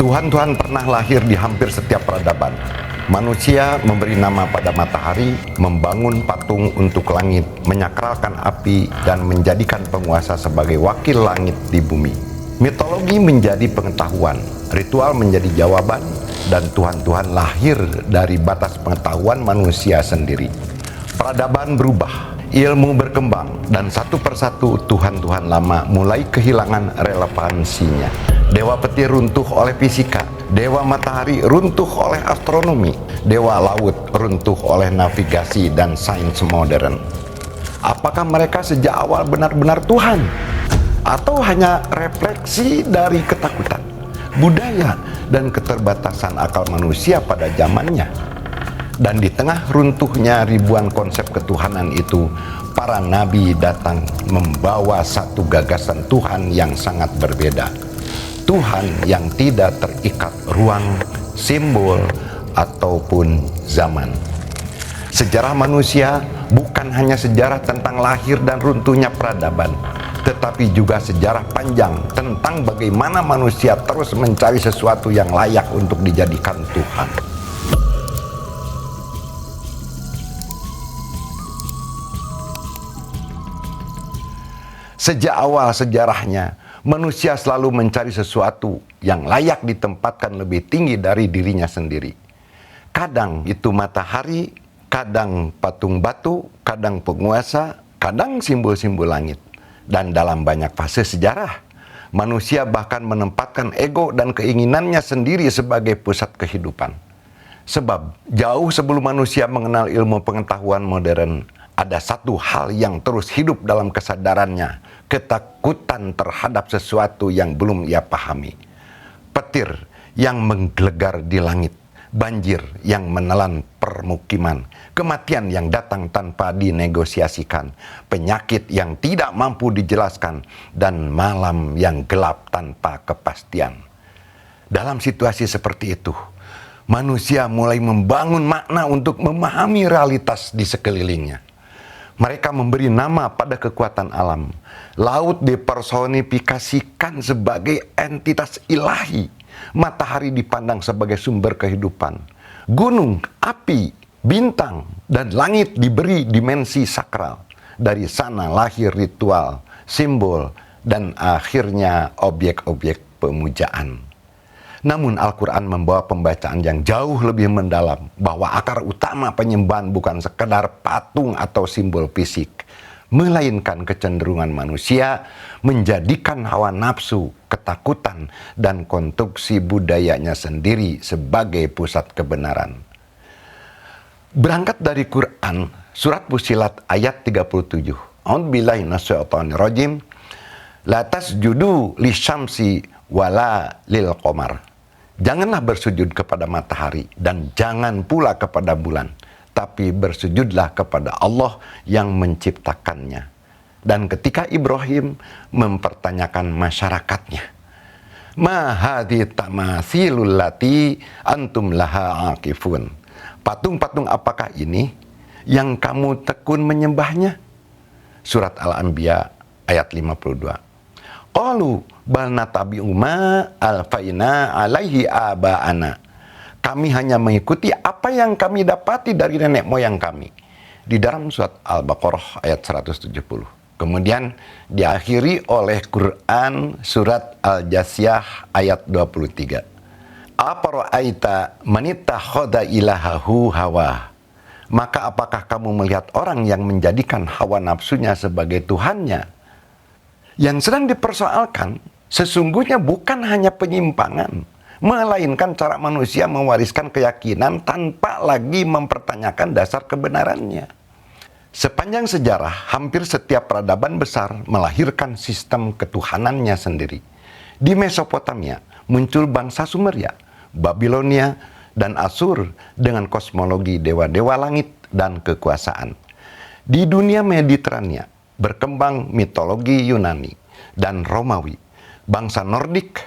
Tuhan-Tuhan pernah lahir di hampir setiap peradaban. Manusia memberi nama pada matahari, membangun patung untuk langit, menyakralkan api, dan menjadikan penguasa sebagai wakil langit di bumi. Mitologi menjadi pengetahuan, ritual menjadi jawaban, dan Tuhan-Tuhan lahir dari batas pengetahuan manusia sendiri. Peradaban berubah, ilmu berkembang, dan satu persatu Tuhan-Tuhan lama mulai kehilangan relevansinya. Dewa petir runtuh oleh fisika, dewa matahari runtuh oleh astronomi, dewa laut runtuh oleh navigasi dan sains modern. Apakah mereka sejak awal benar-benar Tuhan? Atau hanya refleksi dari ketakutan, budaya, dan keterbatasan akal manusia pada zamannya? Dan di tengah runtuhnya ribuan konsep ketuhanan itu, para nabi datang membawa satu gagasan Tuhan yang sangat berbeda. Tuhan yang tidak terikat ruang, simbol, ataupun zaman. Sejarah manusia bukan hanya sejarah tentang lahir dan runtuhnya peradaban, tetapi juga sejarah panjang tentang bagaimana manusia terus mencari sesuatu yang layak untuk dijadikan Tuhan. Sejak awal sejarahnya, manusia selalu mencari sesuatu yang layak ditempatkan lebih tinggi dari dirinya sendiri. Kadang itu matahari, kadang patung batu, kadang penguasa, kadang simbol-simbol langit. Dan dalam banyak fase sejarah, manusia bahkan menempatkan ego dan keinginannya sendiri sebagai pusat kehidupan. Sebab jauh sebelum manusia mengenal ilmu pengetahuan modern, ada satu hal yang terus hidup dalam kesadarannya, ketakutan terhadap sesuatu yang belum ia pahami. Petir yang menggelegar di langit, banjir yang menelan permukiman, kematian yang datang tanpa dinegosiasikan, penyakit yang tidak mampu dijelaskan, dan malam yang gelap tanpa kepastian. Dalam situasi seperti itu, manusia mulai membangun makna untuk memahami realitas di sekelilingnya. Mereka memberi nama pada kekuatan alam. Laut dipersonifikasikan sebagai entitas ilahi. Matahari dipandang sebagai sumber kehidupan. Gunung, api, bintang, dan langit diberi dimensi sakral. Dari sana lahir ritual, simbol, dan akhirnya objek-objek pemujaan. Namun Al-Quran membawa pembacaan yang jauh lebih mendalam, bahwa akar utama penyembahan bukan sekedar patung atau simbol fisik, melainkan kecenderungan manusia menjadikan hawa nafsu, ketakutan, dan konstruksi budayanya sendiri sebagai pusat kebenaran. Berangkat dari Quran, surat Fussilat ayat 37. A'udzubillahi minasyaitonirrajim. La tasjudu lisyamsi wala lil qamar. Janganlah bersujud kepada matahari dan jangan pula kepada bulan, tapi bersujudlah kepada Allah yang menciptakannya. Dan ketika Ibrahim mempertanyakan masyarakatnya, ma hadhi tamathilul lati antum laha aqifun. Patung-patung apakah ini yang kamu tekun menyembahnya? Surat Al-Anbiya ayat 52. Qalu bal natabi'u ma alfaina alaihi aba'ana. Kami hanya mengikuti apa yang kami dapati dari nenek moyang kami. Di dalam surat Al-Baqarah ayat 170. Kemudian diakhiri oleh Quran surat Al-Jasiyah ayat 23. Apara'aita manittakhadha ilahahu hawa. Maka apakah kamu melihat orang yang menjadikan hawa nafsunya sebagai Tuhannya? Yang sedang dipersoalkan sesungguhnya bukan hanya penyimpangan, melainkan cara manusia mewariskan keyakinan tanpa lagi mempertanyakan dasar kebenarannya. Sepanjang sejarah, hampir setiap peradaban besar melahirkan sistem ketuhanannya sendiri. Di Mesopotamia muncul bangsa Sumeria, Babilonia, dan Asur dengan kosmologi dewa-dewa langit dan kekuasaan. Di dunia Mediterania berkembang mitologi Yunani dan Romawi. Bangsa Nordik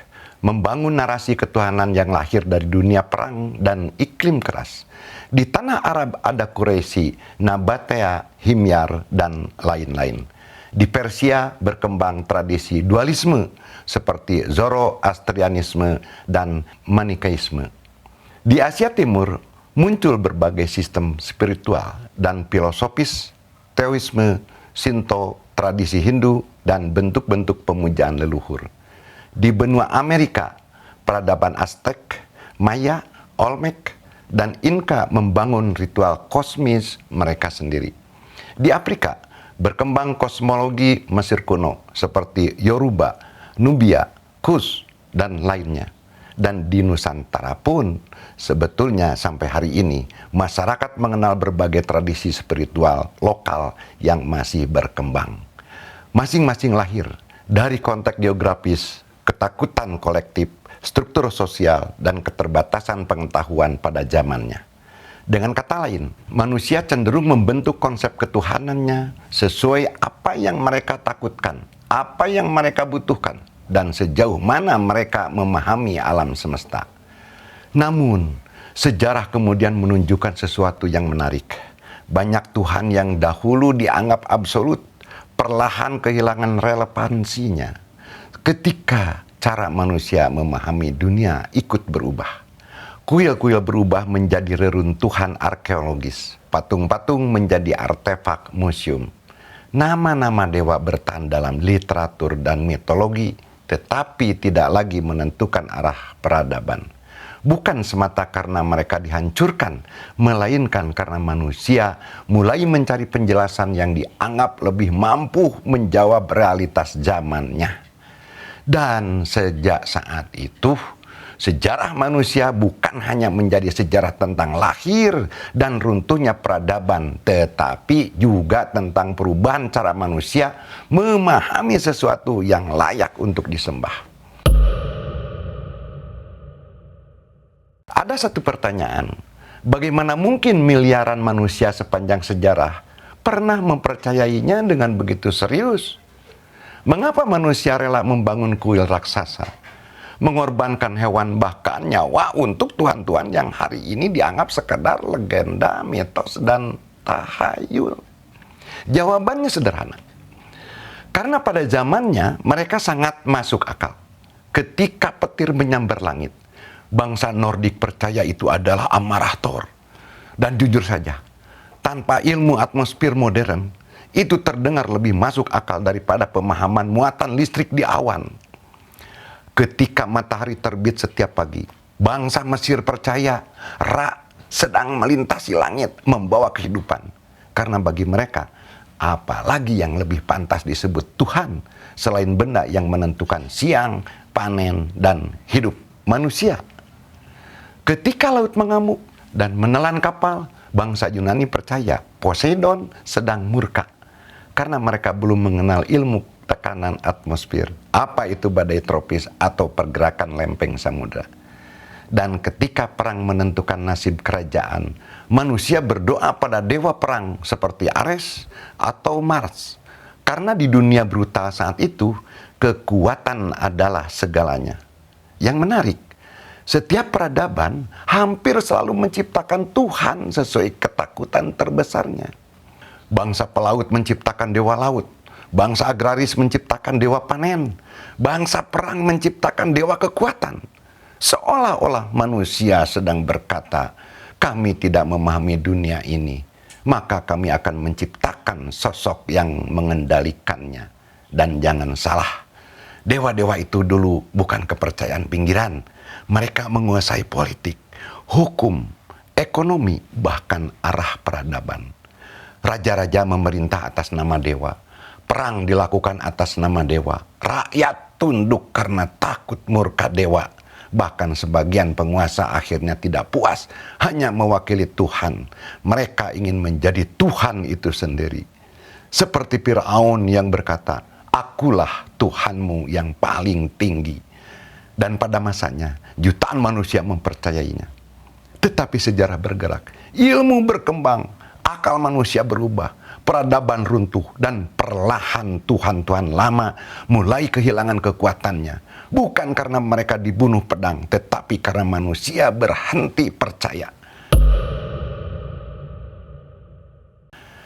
membangun narasi ketuhanan yang lahir dari dunia perang dan iklim keras. Di tanah Arab ada Quraisy, Nabatea, Himyar, dan lain-lain. Di Persia berkembang tradisi dualisme seperti Zoroastrianisme dan Manikeisme. Di Asia Timur muncul berbagai sistem spiritual dan filosofis, Taoisme, Shinto, tradisi Hindu, dan bentuk-bentuk pemujaan leluhur. Di benua Amerika, peradaban Aztec, Maya, Olmec, dan Inka membangun ritual kosmis mereka sendiri. Di Afrika, berkembang kosmologi Mesir kuno seperti Yoruba, Nubia, Kus, dan lainnya. Dan di Nusantara pun, sebetulnya sampai hari ini, masyarakat mengenal berbagai tradisi spiritual lokal yang masih berkembang. Masing-masing lahir dari konteks geografis, ketakutan kolektif, struktur sosial, dan keterbatasan pengetahuan pada zamannya. Dengan kata lain, manusia cenderung membentuk konsep ketuhanannya sesuai apa yang mereka takutkan, apa yang mereka butuhkan, dan sejauh mana mereka memahami alam semesta. Namun, sejarah kemudian menunjukkan sesuatu yang menarik. Banyak Tuhan yang dahulu dianggap absolut, perlahan kehilangan relevansinya ketika cara manusia memahami dunia ikut berubah. Kuil-kuil berubah menjadi reruntuhan arkeologis, patung-patung menjadi artefak museum. Nama-nama dewa bertahan dalam literatur dan mitologi, tetapi tidak lagi menentukan arah peradaban. Bukan semata karena mereka dihancurkan, melainkan karena manusia mulai mencari penjelasan yang dianggap lebih mampu menjawab realitas zamannya. Dan sejak saat itu, sejarah manusia bukan hanya menjadi sejarah tentang lahir dan runtuhnya peradaban, tetapi juga tentang perubahan cara manusia memahami sesuatu yang layak untuk disembah. Ada satu pertanyaan, bagaimana mungkin miliaran manusia sepanjang sejarah pernah mempercayainya dengan begitu serius? Mengapa manusia rela membangun kuil raksasa, mengorbankan hewan bahkan nyawa untuk tuhan-tuhan yang hari ini dianggap sekedar legenda, mitos, dan tahayul? Jawabannya sederhana. Karena pada zamannya mereka sangat masuk akal. Ketika petir menyambar langit, bangsa Nordik percaya itu adalah amarah Thor. Dan jujur saja, tanpa ilmu atmosfer modern, itu terdengar lebih masuk akal daripada pemahaman muatan listrik di awan. Ketika matahari terbit setiap pagi, bangsa Mesir percaya Ra sedang melintasi langit membawa kehidupan. Karena bagi mereka, apalagi yang lebih pantas disebut Tuhan selain benda yang menentukan siang, panen, dan hidup manusia. Ketika laut mengamuk dan menelan kapal, bangsa Yunani percaya Poseidon sedang murka. Karena mereka belum mengenal ilmu tekanan atmosfer, apa itu badai tropis atau pergerakan lempeng samudra. Dan ketika perang menentukan nasib kerajaan, manusia berdoa pada dewa perang seperti Ares atau Mars. Karena di dunia brutal saat itu, kekuatan adalah segalanya. Yang menarik, setiap peradaban hampir selalu menciptakan Tuhan sesuai ketakutan terbesarnya. Bangsa pelaut menciptakan dewa laut, bangsa agraris menciptakan dewa panen, bangsa perang menciptakan dewa kekuatan. Seolah-olah manusia sedang berkata, kami tidak memahami dunia ini, maka kami akan menciptakan sosok yang mengendalikannya. Dan jangan salah, dewa-dewa itu dulu bukan kepercayaan pinggiran. Mereka menguasai politik, hukum, ekonomi, bahkan arah peradaban. Raja-raja memerintah atas nama dewa. Perang dilakukan atas nama dewa. Rakyat tunduk karena takut murka dewa. Bahkan sebagian penguasa akhirnya tidak puas hanya mewakili Tuhan. Mereka ingin menjadi Tuhan itu sendiri. Seperti Firaun yang berkata, akulah Tuhanmu yang paling tinggi. Dan pada masanya, jutaan manusia mempercayainya. Tetapi sejarah bergerak, ilmu berkembang, akal manusia berubah, peradaban runtuh, dan perlahan Tuhan-Tuhan lama mulai kehilangan kekuatannya. Bukan karena mereka dibunuh pedang, tetapi karena manusia berhenti percaya.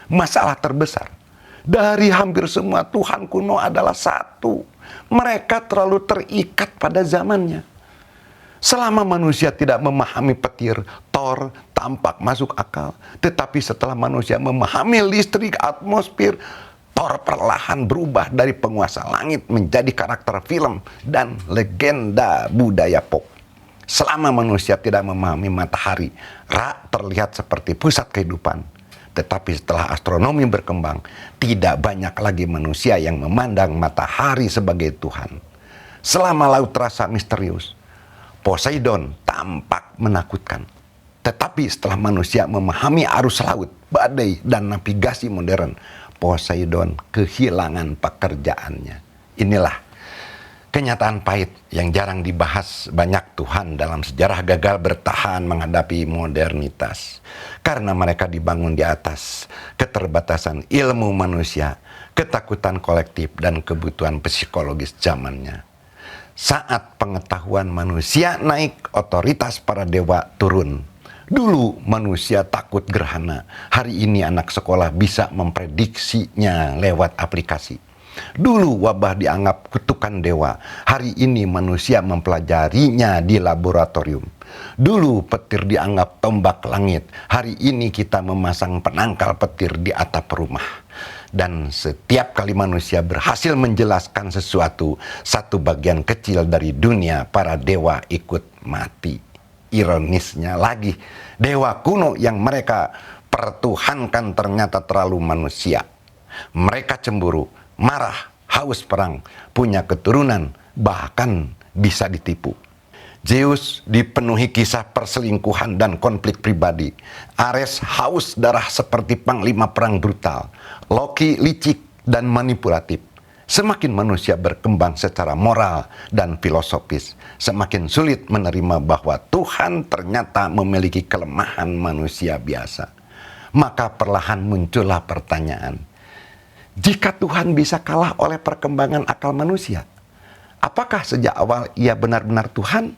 Masalah terbesar, Dari hampir semua Tuhan kuno adalah satu. Mereka terlalu terikat pada zamannya. Selama manusia tidak memahami petir, Thor tampak masuk akal. Tetapi setelah manusia memahami listrik atmosfer, Thor perlahan berubah dari penguasa langit menjadi karakter film dan legenda budaya pop. Selama manusia tidak memahami matahari, Ra terlihat seperti pusat kehidupan. Tetapi setelah astronomi berkembang, tidak banyak lagi manusia yang memandang matahari sebagai Tuhan. Selama laut terasa misterius, Poseidon tampak menakutkan. Tetapi setelah manusia memahami arus laut, badai, dan navigasi modern, Poseidon kehilangan pekerjaannya. Inilah kenyataan pahit yang jarang dibahas banyak Tuhan dalam sejarah gagal bertahan menghadapi modernitas. Karena mereka dibangun di atas keterbatasan ilmu manusia, ketakutan kolektif, dan kebutuhan psikologis zamannya. Saat pengetahuan manusia naik, otoritas para dewa turun. Dulu manusia takut gerhana, hari ini anak sekolah bisa memprediksinya lewat aplikasi. Dulu wabah dianggap kutukan dewa, hari ini manusia mempelajarinya di laboratorium. Dulu petir dianggap tombak langit, hari ini kita memasang penangkal petir di atap rumah. Dan setiap kali manusia berhasil menjelaskan sesuatu, satu bagian kecil dari dunia para dewa ikut mati. Ironisnya lagi, dewa kuno yang mereka pertuhankan ternyata terlalu manusia. Mereka cemburu, marah, haus perang, punya keturunan, bahkan bisa ditipu. Zeus dipenuhi kisah perselingkuhan dan konflik pribadi. Ares haus darah seperti panglima perang brutal. Loki licik dan manipulatif. Semakin manusia berkembang secara moral dan filosofis, semakin sulit menerima bahwa Tuhan ternyata memiliki kelemahan manusia biasa. Maka perlahan muncullah pertanyaan, jika Tuhan bisa kalah oleh perkembangan akal manusia, apakah sejak awal ia benar-benar Tuhan?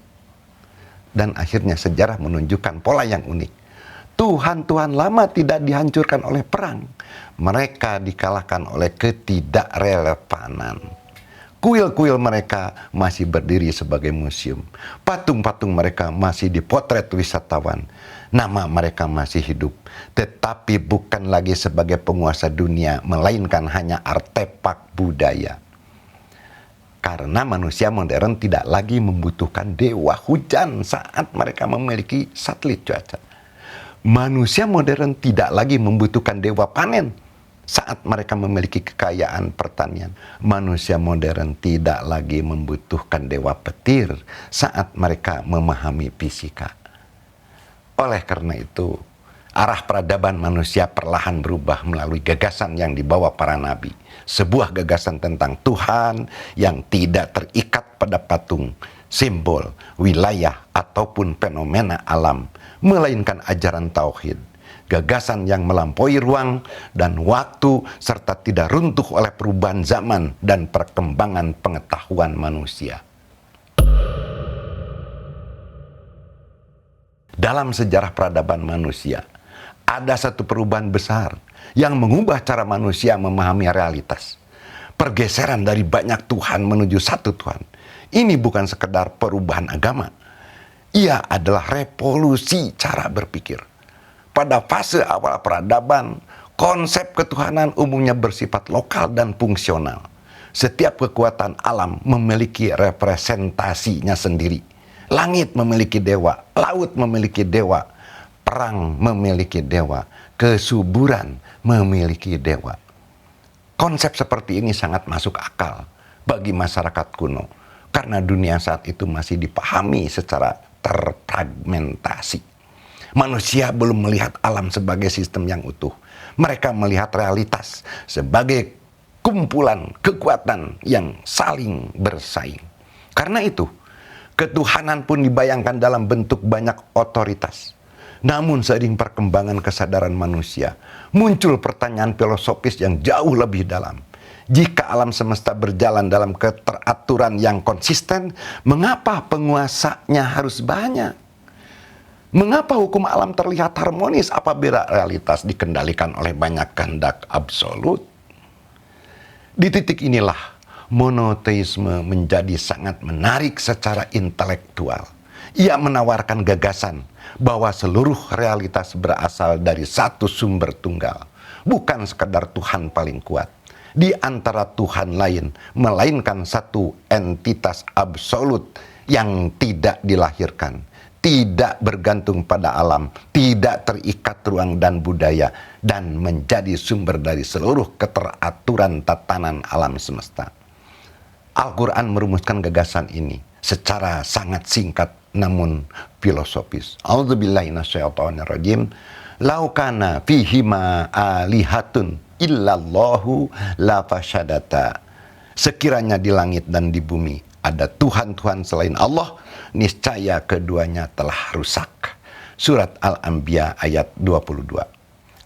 Dan akhirnya sejarah menunjukkan pola yang unik. Tuhan-Tuhan lama tidak dihancurkan oleh perang. Mereka dikalahkan oleh ketidakrelevanan. Kuil-kuil mereka masih berdiri sebagai museum. Patung-patung mereka masih dipotret wisatawan. Nama mereka masih hidup. Tetapi bukan lagi sebagai penguasa dunia, melainkan hanya artefak budaya. Karena manusia modern tidak lagi membutuhkan dewa hujan saat mereka memiliki satelit cuaca. Manusia modern tidak lagi membutuhkan dewa panen saat mereka memiliki kekayaan pertanian. Manusia modern tidak lagi membutuhkan dewa petir saat mereka memahami fisika. Oleh karena itu, arah peradaban manusia perlahan berubah melalui gagasan yang dibawa para nabi. Sebuah gagasan tentang Tuhan yang tidak terikat pada patung, simbol, wilayah, ataupun fenomena alam, melainkan ajaran tauhid. Gagasan yang melampaui ruang dan waktu serta tidak runtuh oleh perubahan zaman dan perkembangan pengetahuan manusia. Dalam sejarah peradaban manusia, ada satu perubahan besar yang mengubah cara manusia memahami realitas. Pergeseran dari banyak Tuhan menuju satu Tuhan. Ini bukan sekedar perubahan agama. Ia adalah revolusi cara berpikir. Pada fase awal peradaban, konsep ketuhanan umumnya bersifat lokal dan fungsional. Setiap kekuatan alam memiliki representasinya sendiri. Langit memiliki dewa, laut memiliki dewa, perang memiliki dewa, kesuburan memiliki dewa. Konsep seperti ini sangat masuk akal bagi masyarakat kuno karena dunia saat itu masih dipahami secara terfragmentasi. Manusia belum melihat alam sebagai sistem yang utuh. Mereka melihat realitas sebagai kumpulan kekuatan yang saling bersaing. Karena itu, ketuhanan pun dibayangkan dalam bentuk banyak otoritas. Namun seiring perkembangan kesadaran manusia, muncul pertanyaan filosofis yang jauh lebih dalam. Jika alam semesta berjalan dalam keteraturan yang konsisten, mengapa penguasanya harus banyak? Mengapa hukum alam terlihat harmonis apabila realitas dikendalikan oleh banyak kehendak absolut? Di titik inilah monoteisme menjadi sangat menarik secara intelektual. Ia menawarkan gagasan bahwa seluruh realitas berasal dari satu sumber tunggal, bukan sekadar Tuhan paling kuat di antara Tuhan lain, melainkan satu entitas absolut yang tidak dilahirkan, tidak bergantung pada alam, tidak terikat ruang dan budaya, dan menjadi sumber dari seluruh keteraturan tatanan alam semesta. Al-Quran merumuskan gagasan ini secara sangat singkat namun filosofis. A'udzubillahi minasyaitonirrajim. Lau kana fihima alihatun illallahu la fasadata. Sekiranya di langit dan di bumi ada Tuhan-Tuhan selain Allah, niscaya keduanya telah rusak. Surat Al-Anbiya ayat 22.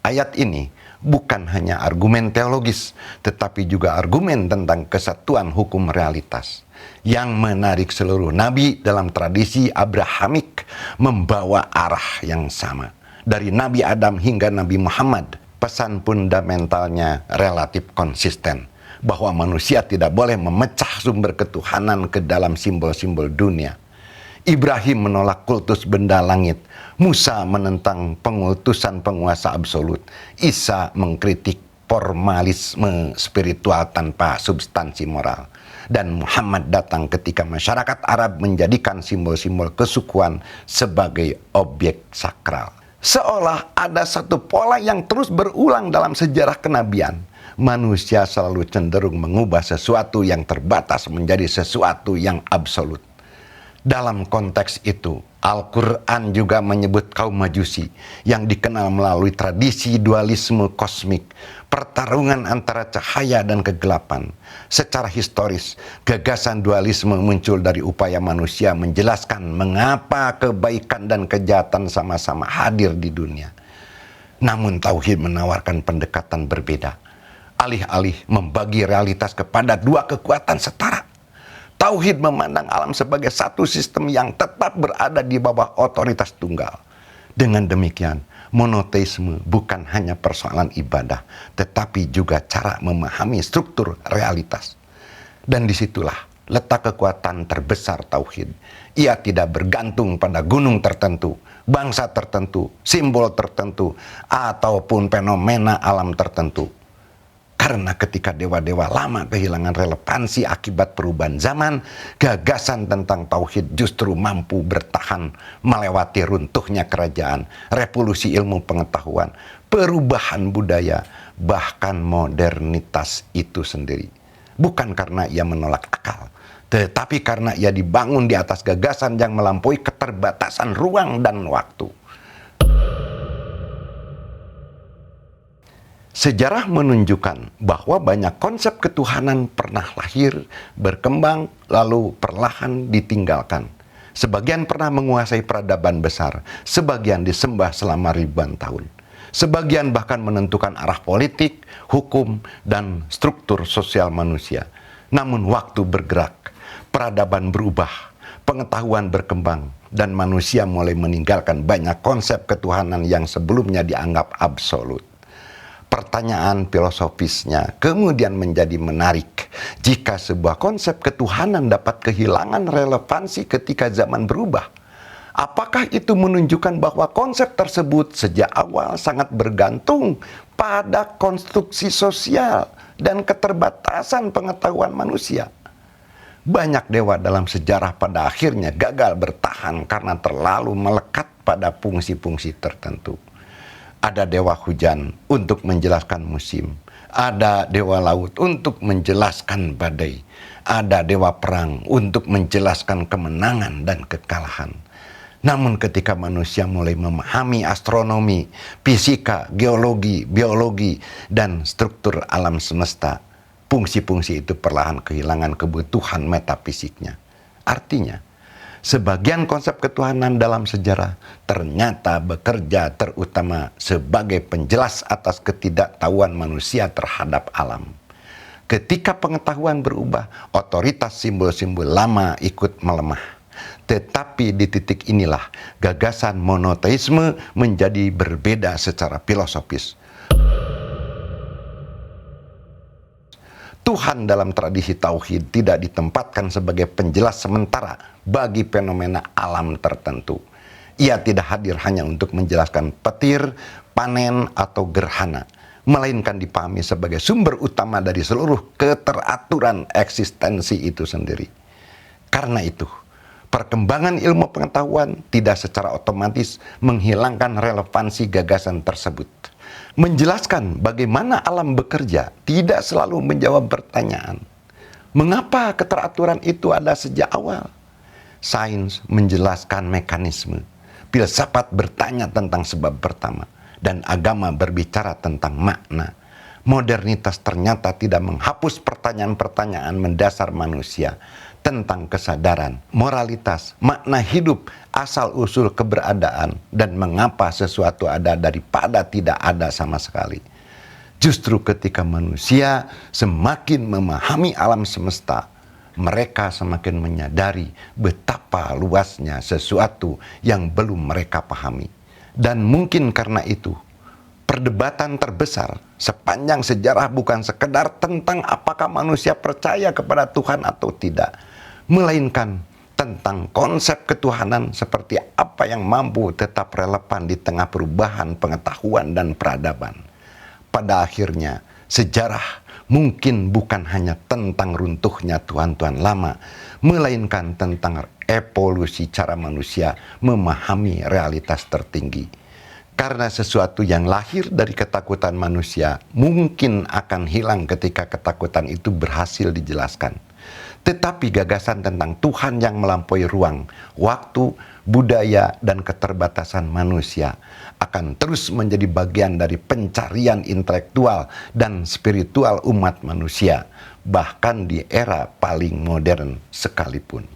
Ayat ini bukan hanya argumen teologis, tetapi juga argumen tentang kesatuan hukum realitas yang menarik seluruh nabi dalam tradisi Abrahamik membawa arah yang sama. Dari Nabi Adam hingga Nabi Muhammad, pesan fundamentalnya relatif konsisten, bahwa manusia tidak boleh memecah sumber ketuhanan ke dalam simbol-simbol dunia. Ibrahim menolak kultus benda langit, Musa menentang pengutusan penguasa absolut, Isa mengkritik formalisme spiritual tanpa substansi moral, dan Muhammad datang ketika masyarakat Arab menjadikan simbol-simbol kesukuan sebagai objek sakral. Seolah ada satu pola yang terus berulang dalam sejarah kenabian. Manusia selalu cenderung mengubah sesuatu yang terbatas menjadi sesuatu yang absolut. Dalam konteks itu, Al-Quran juga menyebut kaum Majusi yang dikenal melalui tradisi dualisme kosmik, pertarungan antara cahaya dan kegelapan. Secara historis, gagasan dualisme muncul dari upaya manusia menjelaskan mengapa kebaikan dan kejahatan sama-sama hadir di dunia. Namun tauhid menawarkan pendekatan berbeda. Alih-alih membagi realitas kepada dua kekuatan setara, tauhid memandang alam sebagai satu sistem yang tetap berada di bawah otoritas tunggal. Dengan demikian, monoteisme bukan hanya persoalan ibadah, tetapi juga cara memahami struktur realitas. Dan disitulah letak kekuatan terbesar tauhid. Ia tidak bergantung pada gunung tertentu, bangsa tertentu, simbol tertentu, ataupun fenomena alam tertentu. Karena ketika dewa-dewa lama kehilangan relevansi akibat perubahan zaman, gagasan tentang tauhid justru mampu bertahan melewati runtuhnya kerajaan, revolusi ilmu pengetahuan, perubahan budaya, bahkan modernitas itu sendiri. Bukan karena ia menolak akal, tetapi karena ia dibangun di atas gagasan yang melampaui keterbatasan ruang dan waktu. Sejarah menunjukkan bahwa banyak konsep ketuhanan pernah lahir, berkembang, lalu perlahan ditinggalkan. Sebagian pernah menguasai peradaban besar, sebagian disembah selama ribuan tahun. Sebagian bahkan menentukan arah politik, hukum, dan struktur sosial manusia. Namun waktu bergerak, peradaban berubah, pengetahuan berkembang, dan manusia mulai meninggalkan banyak konsep ketuhanan yang sebelumnya dianggap absolut. Pertanyaan filosofisnya kemudian menjadi menarik. Jika sebuah konsep ketuhanan dapat kehilangan relevansi ketika zaman berubah, apakah itu menunjukkan bahwa konsep tersebut sejak awal sangat bergantung pada konstruksi sosial dan keterbatasan pengetahuan manusia? Banyak dewa dalam sejarah pada akhirnya gagal bertahan karena terlalu melekat pada fungsi-fungsi tertentu. Ada dewa hujan untuk menjelaskan musim, ada dewa laut untuk menjelaskan badai, ada dewa perang untuk menjelaskan kemenangan dan kekalahan. Namun ketika manusia mulai memahami astronomi, fisika, geologi, biologi, dan struktur alam semesta, fungsi-fungsi itu perlahan kehilangan kebutuhan metafisiknya. Artinya, sebagian konsep ketuhanan dalam sejarah ternyata bekerja terutama sebagai penjelas atas ketidaktahuan manusia terhadap alam. Ketika pengetahuan berubah, otoritas simbol-simbol lama ikut melemah. Tetapi di titik inilah gagasan monoteisme menjadi berbeda secara filosofis. Tuhan dalam tradisi tauhid tidak ditempatkan sebagai penjelas sementara bagi fenomena alam tertentu. Ia tidak hadir hanya untuk menjelaskan petir, panen, atau gerhana, melainkan dipahami sebagai sumber utama dari seluruh keteraturan eksistensi itu sendiri. Karena itu, perkembangan ilmu pengetahuan tidak secara otomatis menghilangkan relevansi gagasan tersebut. Menjelaskan bagaimana alam bekerja tidak selalu menjawab pertanyaan, mengapa keteraturan itu ada sejak awal? Sains menjelaskan mekanisme, filsafat bertanya tentang sebab pertama, dan agama berbicara tentang makna. Modernitas ternyata tidak menghapus pertanyaan-pertanyaan mendasar manusia tentang kesadaran, moralitas, makna hidup, asal-usul keberadaan, dan mengapa sesuatu ada daripada tidak ada sama sekali. Justru ketika manusia semakin memahami alam semesta, mereka semakin menyadari betapa luasnya sesuatu yang belum mereka pahami. Dan mungkin karena itu, perdebatan terbesar sepanjang sejarah bukan sekedar tentang apakah manusia percaya kepada Tuhan atau tidak, melainkan tentang konsep ketuhanan seperti apa yang mampu tetap relevan di tengah perubahan pengetahuan dan peradaban. Pada akhirnya, sejarah mungkin bukan hanya tentang runtuhnya Tuhan-Tuhan lama, melainkan tentang evolusi cara manusia memahami realitas tertinggi. Karena sesuatu yang lahir dari ketakutan manusia mungkin akan hilang ketika ketakutan itu berhasil dijelaskan. Tetapi gagasan tentang Tuhan yang melampaui ruang, waktu, budaya, dan keterbatasan manusia akan terus menjadi bagian dari pencarian intelektual dan spiritual umat manusia, bahkan di era paling modern sekalipun.